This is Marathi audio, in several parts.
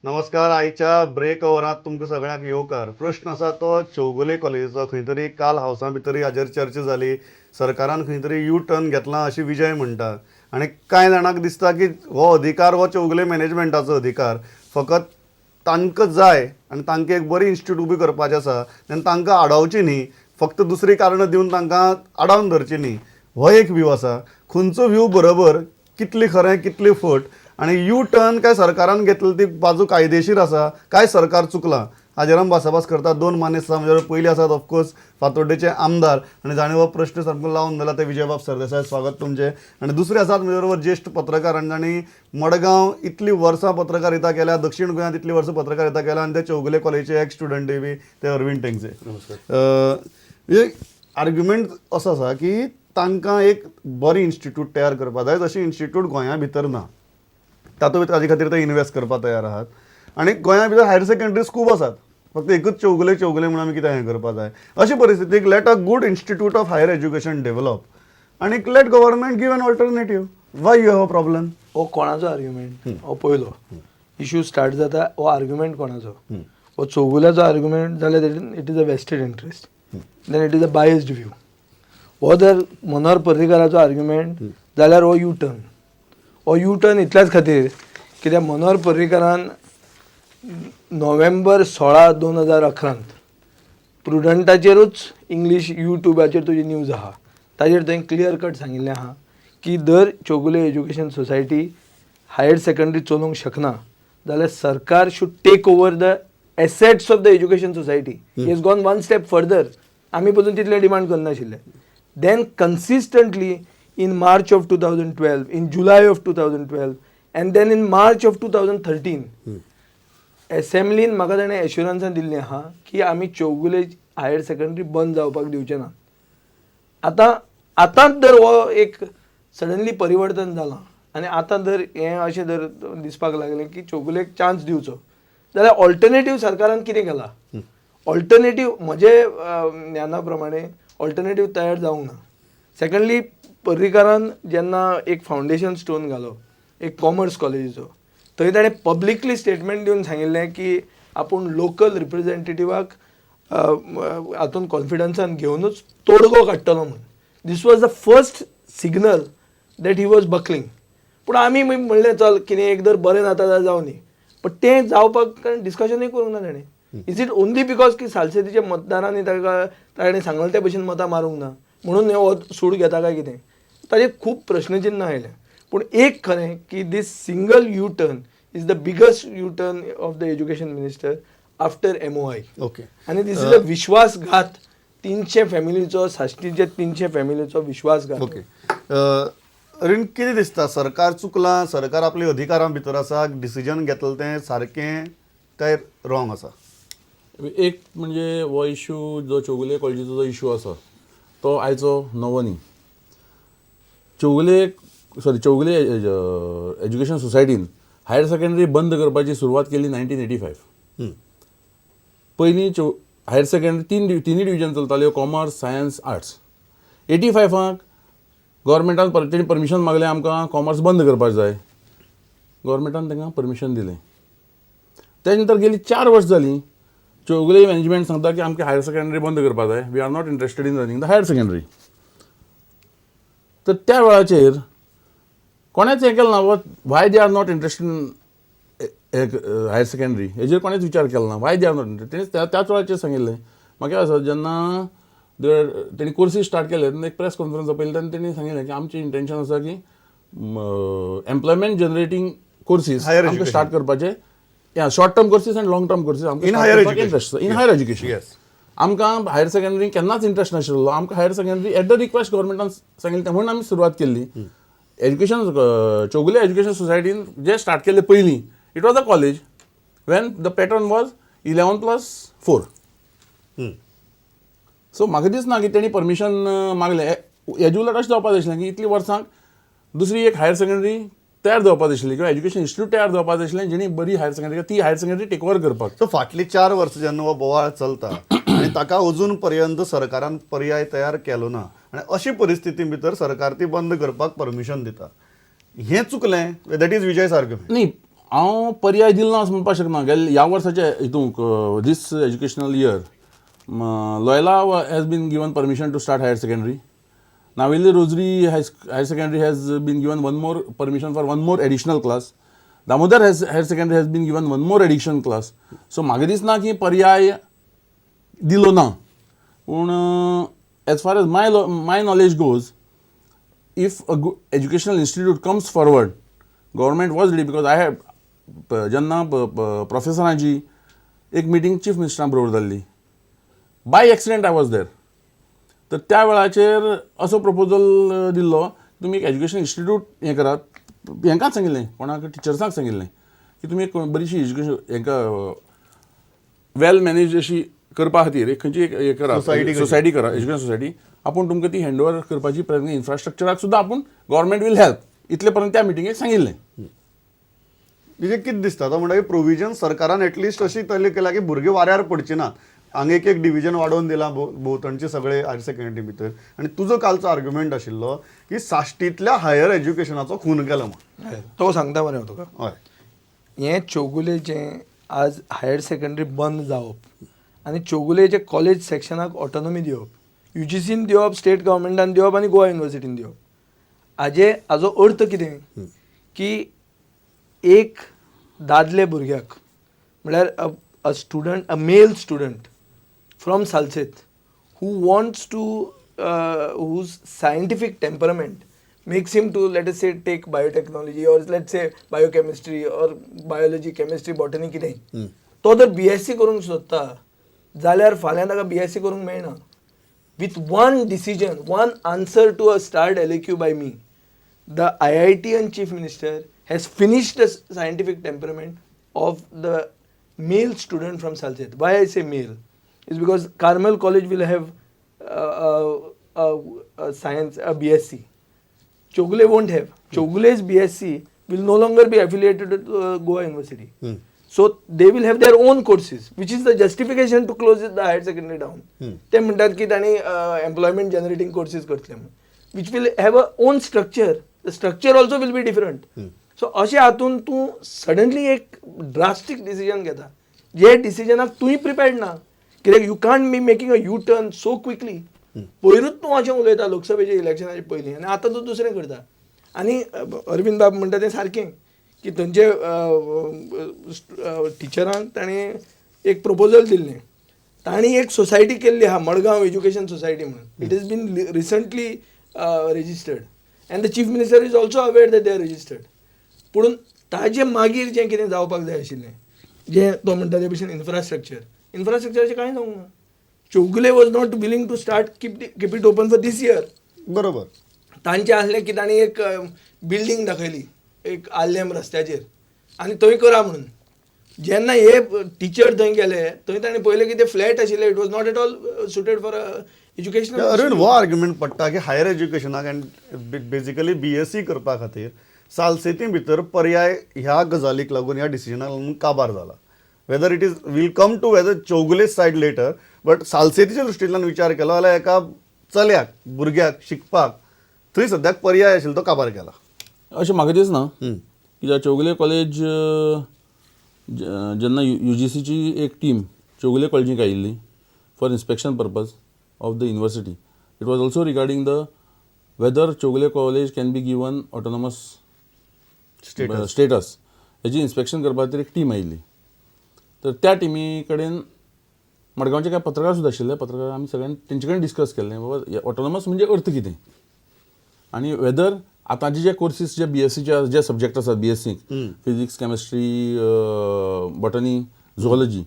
नमस्कार. आयच्या ब्रेक ओवरात तुमकां सगळ्यांक येवकार. प्रश्न आसा तो चौगुले कॉलेजीचो. खंय तरी काल हावसा भितर हाजेर चर्चा जाली. सरकारान खंय तरी यू टर्न घेतला अशी विजय म्हणटा आनी कांय जाणांक दिसता की हो अधिकार हो चौगुले मॅनेजमेंटाचो अधिकार. फकत तांकां जाय आनी तांकां एक बरी इन्स्टिट्यूट उबी करपाचें आसा तेन्ना तांकां आडावची न्ही, फक्त दुसरी कारणां दिवन तांकां आडावन धरची न्ही, हो एक व्ह्यू आसा. खंयचो व्ह्यू बरोबर, कितली खरें कितली फट, आनी यू टर्न काय सरकारान घेतली ती बाजू कायदेशीर आसा काय सरकार चुकलां हाजेर आमी भासाभास करता. दोन मान्य आसा म्हणजे पयली आसात ऑफकोर्स फातोड्डेचे आमदार आनी जाणें हो प्रश्न सामको लावन दवरला ते विजयबाब सरदेसाय. स्वागत तुमचें. आनी दुसरे आसात म्हजे बरोबर ज्येश्ठ पत्रकार आनी तांणी मडगांव इतली वर्सां पत्रकारिता केल्या, दक्षिण गोंयांत इतली वर्सां पत्रकारिता केल्या आनी ते चौगुले कॉलेजीचे एक स्टुडंटूय बी ते अरविंद टेंगसे. नमस्कार. आर्ग्युमेंट असो आसा की तांकां एक बरी इन्स्टिट्यूट तयार करपाक जाय. जशी इन्स्टिट्यूट गोंया भितर ना, तातूंत ताजे खातीर ते इन्वेस्ट करपाक तयार आहात. आनी गोंया भितर हायर सेकंडरीज खूब आसात, फक्त एकूच चौगुले म्हणून आमी कितें हें करपाक जाय. अशी परिस्थितीक let a good institute of higher education develop आनी let government give an alternative. Why you have a problem? हो कोणाचो आर्ग्युमेंट? हो पयलो इश्यू स्टार्ट जाता. हो आर्ग्युमेंट कोणाचो? हो चौगुल्याचो आर्ग्युमेंट जाल्यार it is a vested interest, then it is a biased view. हो जर मनोहर पर्रीकाराचो आर्ग्युमेंट जाल्यार हो यू टर्न. हो यू टर्न इतल्याच खातीर कित्याक मनोहर पर्रीकारान नोव्हेंबर 16, 2011 प्रुडंटाचेरूच इंग्लीश यूट्यूबाचेर तुजी न्यूज आहा, ताजेर थंय क्लियर कट सांगिल्लें आहा की दर Chowgule education society higher secondary चलोवंक शकना जाल्यार सरकार should take over the assets of the education society. He has gone one step further. आमी पसून तितलें डिमांड करनाशिल्ले. Then consistently in March of 2012, in July of 2012, and then in March of 2013, असेंब्लीन म्हाका ताणें एश्युरन्सां दिल्लीं आहा की आमी चौगुले हायर सेकंडरी बंद जावपाक दिवचे ना. आतांच जर हो एक सडनली परिवर्तन जालां आनी आतां जर हें अशें जर दिसपाक लागलें की चौगुलेक चान्स दिवचो, जाल्यार ऑल्टरनेटीव सरकारान कितें केलां? ऑल्टरनेटीव म्हजे ज्ञाना प्रमाणे ऑल्टरनेटीव तयार जावंक ना. सेकंडली पर्रीकारान जेन्ना एक फावंडेशन स्टोन घालो एक कॉमर्स कॉलेजीचो, थंय ताणें पब्लिकली स्टेटमेंट दिवन सांगिल्लें की आपूण लोकल रिप्रेझेंटेटिवाक हातूंत कॉन्फिडन्सान घेवनूच तोडगो काडटलो म्हूण. This was the first signal that he was buckling. पूण आमी म्हणलें चल कितें एक जर बरें जाता जाल्यार जावं न्ही, बट तें जावपाक डिस्कशनूय करूंक ना ताणें. इज इट ओन्ली बिकॉज की सालसेतीच्या मतदारांनी ताका ताणें सांगलें ते भशेन मतां मारूंक ना म्हणून हो सूड घेता काय कितें? ताजेर खूब प्रश्नचिन्ह आयले. पूण एक खरें की this single U turn is the biggest U turn of the education minister after MOI. Okay. आनी दीस इज अ विश्वासघात 300 फॅमिलीचो, साश्टीचे 300 फॅमिलीचो विश्वासघात. ओके. अरविंद, कितें दिसता? सरकार चुकलां? सरकार आपल्या अधिकारां भितर आसा? डिसिजन घेतलें तें सारकें काय रॉंग आसा? एक म्हणजे हो इश्यू जो चौगुले कॉलेजीचो जो इश्यू आसा तो आयचो नवो न्ही. चौगुले एज्युकेशन सोसायटीन हायर सेकंडरी बंद करपाची सुरवात केली 1985. पयलीं हायर सेकंडरी तिनी डिविजन चलताल्यो, कॉमर्स, सायन्स, आर्ट्स. 85 गव्हर्मेंटान तेणी परमिशन मागलें आमकां कॉमर्स बंद करपाचें जाय. गव्हर्मेंटान तांकां परमिशन दिलें. त्या नंतर गेली 4 वर्स जालीं. चौगुले मॅनेजमेंट सांगता की आमकां हायर सेकंडरी बंद करपाक जाय. We are not interested in running the higher secondary. तर त्या वेळाचेर कोणेच हें केलें ना, why they are not interested in higher secondary हेजेर कोणेच विचार केलो ना. Why they are not interested. तेणें त्याच वेळाचेर सांगिल्लें. म्हाका आसा जेन्ना तेणी कोर्सीस स्टार्ट केले तेन्ना एक प्रेस कॉन्फरन्स आपयली तेन्ना तेणी सांगिल्लें की आमचें इंटेंशन आसा की एम्प्लॉयमेंट जनरेटींग कोर्सीस आमकां स्टार्ट करपाचे. शॉर्ट टर्म कोर्सीस आनी लॉंग टर्म कोर्सीस आमकां in higher education. In higher education. आमकां हायर सेकंडरी केन्नाच इंट्रस्ट नाशिल्लो. आमकां higher secondary at the request गव्हर्मेंटान सांगिल्लें म्हणून आमी सुरवात केल्ली. एज्युकेशन चौगुले एज्युकेशन सोसायटीन जे स्टार्ट केल्ले पयलीं it was a college Wien the pattern was 11+4. So म्हाका दिसना की तेणी परमिशन मागलें. हेजे उलट अशें जावपाक जाय की इतली वर्सांक दुसरी एक हायर सेकंडरी तयार जावपाक जाय आशिल्ली किंवा एज्युकेशन इन्स्टिट्यूट तयार जावपाक जाय आशिल्लें जेणी बरी हायर सेकंडरी ती हायर सेकंडरी टेक ओवर करपाक. सो फाटली 4 वर्सां जेन्ना हो बोवाळ चलता आनी ताका अजून पर्यंत सरकारान पर्याय तयार केलो ना आनी अशी परिस्थिती भितर सरकार ती बंद करपाक परमिशन दिता, हें चुकलें? That is Vijay's argument. न्ही, हांव पर्याय दिलो ना असं म्हणपाक शकना. ह्या वर्साच्या हितूंक this educational year Loyola has been given permission to start higher secondary. Navelim Rosary higher secondary has been given one more permission for one more additional class. Damodar higher secondary has been given one more additional class. So म्हाका दिसना की पर्याय दिलो ना. पूण as far as my knowledge goes, if a good educational institute comes forward, government was ready because I had जेन्ना प्रोफेसरांची एक मिटींग चीफ मिनिस्टरा बरोबर जाल्ली, by accident I was there. तर त्या वेळाचेर असो प्रपोजल दिल्लो, तुमी एक एज्युकेशन इन्स्टिट्यूट हें करात. हेंकाच सांगिल्लें, कोणाक टिचर्सांक सांगिल्लें की तुमी एक बरीशी एज्युकेशन हेंका वेल मॅनेज अशी करपा खातीर एक खंयची एक करा, सोसायटी करा, एज्युकेशन सोसायटी. आपूण तुमकां ती हँड ओवर करपाची प्रयत्न, इन्फ्रास्ट्रक्चराक सुद्दां आपूण गव्हर्मेंट वील हेल्प, इतले पर्यंत त्या मिटिंगेक सांगिल्लें. म्हणजे कितें दिसता तो म्हणटा प्रोविजन सरकारान एटलिस्ट अशी तयारी केला की भुरगे वाऱ्यार पडचे नात. हांगा एक डिविजन वाडोवन दिला भोंवतणचे सगळे हायर सेकंडरी भितर. आनी तुजो कालचो आर्ग्युमेंट आशिल्लो की साश्टींतल्या हायर एज्युकेशनाचो खून केलो म्हणून. तो सांगता मरे हांव तुका. हय, हें चौगुलेचें आज हायर सेकंडरी बंद जावप आनी चौगुलेचे कॉलेज सेक्शनाक ऑटोनॉमी दिवप, UGCन दिवप, स्टेट गव्हर्मेंटान दिवप आनी गोवा युनिवर्सिटीन दिवप, हाजो अर्थ कितें की एक दादले भुरग्याक म्हळ्यार a student, a male student from Salcete who wants to whose scientific temperament makes him to, let us say, take biotechnology or let's say biochemistry or biology, chemistry, botany कितें, तो जर BSc करूंक सोदता जाल्यार फाल्यां ताका BSc करूंक मेळना. With one decision, one answer to a starred LAQ by me, the IITian chief minister has finished the scientific temperament of the male student from Salchet. Why I say male is because Carmel College will have a science, a BSc. Chogule won't have. Chogule's BSc will no longer be affiliated with Goa University. So they will have their own courses, which is the justification to close the higher secondary down. ते म्हणतात की तांणी employment generating courses करतले म्हणून, which will have a own structure. The structure also will be different. So अशें हातून तूं सडनली एक ड्रास्टीक डिसिजन घेता, जे डिसिजनाक तुवें प्रिपेर्ड ना. कित्याक you can't be making a U turn so quickly. पयरूच तूं अशें उलयता लोकसभेच्या इलेक्शनाच्या पयलीं आनी आतां तूं दुसरें करता. आनी अरविंद बाब म्हणटा तें सारकें की थंयचे टिचरांक ताणें एक प्रपोजल दिल्लें. तांणी एक सोसायटी केल्ली आहा, मडगांव एज्युकेशन सोसायटी म्हणून. It is been recently registered and the chief minister is also aware that they are registered. पूण ताजे मागीर जें कितें जावपाक जाय आशिल्लें, जें तो म्हणटा ते भशेन इन्फ्रास्ट्रक्चराचें कांय जावंक ना. Chowgule was not willing to start keep it open for this year. बरोबर. तांचें आसलें की तांणी एक बिल्डींग दाखयली एक आल्लेम रस्त्याचेर आनी थंय करा म्हणून. जेन्ना हे टिचर थंय गेले, थंय ताणें पळयलें की ते फ्लॅट आशिल्ले. It was not at all suited for educational. अरे हो आर्ग्युमेंट पडटा की हायर एज्युकेशनाक आनी बेसिकली BSc करपा खातीर सालसेती भितर पर्याय ह्या गजालीक लागून, ह्या डिसिजनाक लागून काबार जाला. Whether it is will come to whether Chowgule side later, but सालसेतीच्या दृश्टींतल्यान विचार केलो जाल्यार एका चल्याक भुरग्याक शिकपाक थंय सद्याक पर्याय आशिल्लो तो काबार केला अशें म्हाका दिसना. कित्याक चौगुले कॉलेज जेन्ना UGCची एक टीम चौगुले कॉलेजीक आयिल्ली for inspection purpose of the university, it was also regarding the whether Chowgule college can be given autonomous status. हेची इन्स्पेक्शन करपा खातीर एक टीम आयिल्ली. तर त्या टिमी कडेन मडगांवचे कांय पत्रकार सुद्दां आशिल्ले. पत्रकार आमी सगळ्यांनी तेंचे कडेन डिस्कस केल्लें बाबा ऑटोनॉमस म्हणजे अर्थ कितें, आनी वेदर आतांचे जे कोर्सीस जे BScचे जे सब्जेक्ट आसात BSc, फिजिक्स, केमिस्ट्री, बॉटनी, झुऑलॉजी,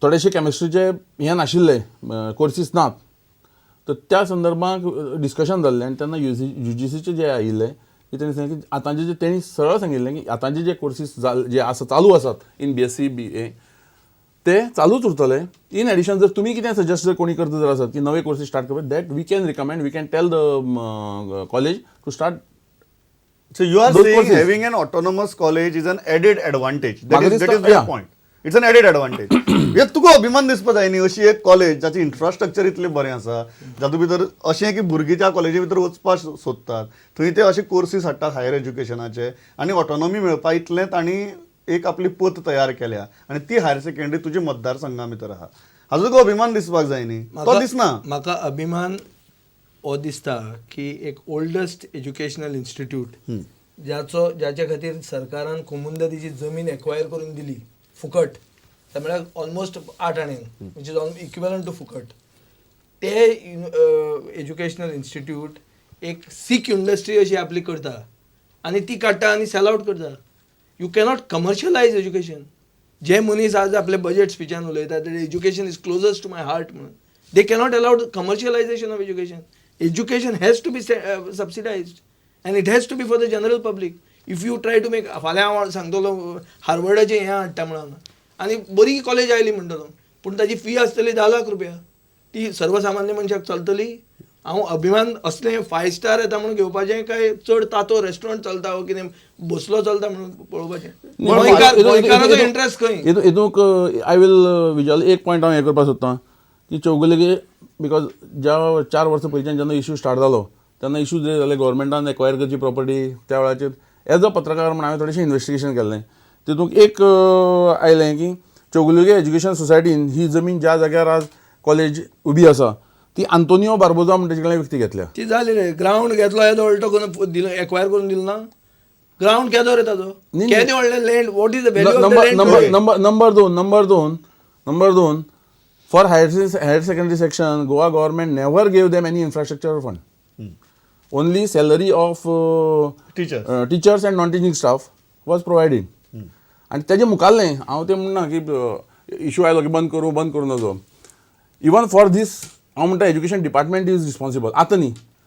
थोडेशे केमिस्ट्रीचे हें नाशिल्ले कोर्सीस नात. तर त्या संदर्भात डिस्कशन जाल्लें आनी तेन्ना UGCचे जे आयिल्ले की तेणी सांगिल्लें की आतांचे जे तेणी सरळ सांगिल्लें की आतांचे जे कोर्सीस जे आसा चालू आसात इन BSc BA ते चालूच उरतले. इन एडिशन जर तुमी कितें सजेस्ट जर कोणी करता जर आसत की नवे कोर्सीस स्टार्ट करपाक, that we can recommend, we can tell the college to start. So you are Those saying courses. having an autonomous college is an added advantage. That Magadista, is your yeah. point. It's an added advantage. हे तुका अभिमान दिसपा जाय न्ही अशी एक कॉलेज जाचे इन्फ्रास्ट्रक्चर इतलें बरें आसा जातूं भितर अशें की भुरगीं त्या कॉलेजी भितर वचपाक सोदतात थंय ते अशे कोर्सीस हाडटात हायर एज्युकेशनाचे आनी ऑटोनॉमी मेळपा इतलें तांणी एक आपली पत तयार केल्या आनी ती हायर सेकंडरी तुज्या मतदारसंघा भितर आहा हाजो तुका अभिमान दिसपाक जाय न्ही तो दिसना. म्हाका अभिमान हो दिसता की एक ओल्डस्ट एज्युकेशनल इन्स्टिट्यूट ज्याच्या खातीर सरकारान कोमुंदतीची जमीन एक्वायर करून दिली फुकट ते म्हळ्यार ऑलमोस्ट 8 आण्यांक विच इज इक्विवलंट टू फुकट ते एज्युकेशनल इन्स्टिट्यूट एक सीक इंडस्ट्री अशी आपली करता आनी ती काडटा आनी सेल आउट करता. You cannot commercialise education. जे मनीस आज आपले बजेट स्पिचान उलयतात education is closest to my heart म्हणून they cannot allowed commercialisation of education. Education has to be subsidised and it has to be for the general public. If you try to make फाल्यां हांव सांगतलो हार्वर्डाचें हें हाडटा म्हणून आनी बरी कॉलेज आयली म्हणटलो पूण ताजी फी आसतली 10 लाख रुपया ती सर्वसामान्य मनशाक चलतली. हांव अभिमान असलें 5 स्टार येता म्हणून घेवपाचें काय चड तातो रेस्टॉरंट चलता वो कितें बसलो चलता म्हणून पळोवपाचें. गोंयकाराचो इंट्रस्ट खंय हितूंक आय विल विज्युअल एक पॉयंट हांव हें करपाक सोदतां की चौगुलेगे बिकॉज ज्या 4 वर्सां पयलींच्यान जेन्ना इश्यू स्टार्ट जालो तेन्ना इश्यू जे जाले गव्हर्मेंटान एक्वायर करची प्रॉपर्टी त्या वेळाचेर एज अ पत्रकार म्हणून हांवें थोडेंशें इन्व्हेस्टिगेशन केल्लें. तितूंत एक आयलें की चौगुलेगे एज्युकेशन सोसायटीन ही जमीन ज्या जाग्यार आज कॉलेज उबी आसा ती आंतोनियो बार्बोजा म्हणटा कडल्यान विकती घेतल्या. ती जाली रे ग्रावंड घेतलो येदो अल्टो करून दिलो एक्वायर करून दिलो ना ग्रावंड केदो रे ताजो केदें व्हडलें land what is the value of the land. Number 2 for higher secondary section Goa government never gave them any infrastructure fund. Only salary of teachers and non-teaching staff was provided. आणि तेजे मुखाल्लें हांव तें म्हणना की इश्यू आयलो की बंद करूं नजो. इवन फॉर दीस हांव म्हणटा एज्युकेशन डिपार्टमेंट इज रिस्पॉन्सिबल. आतां न्ही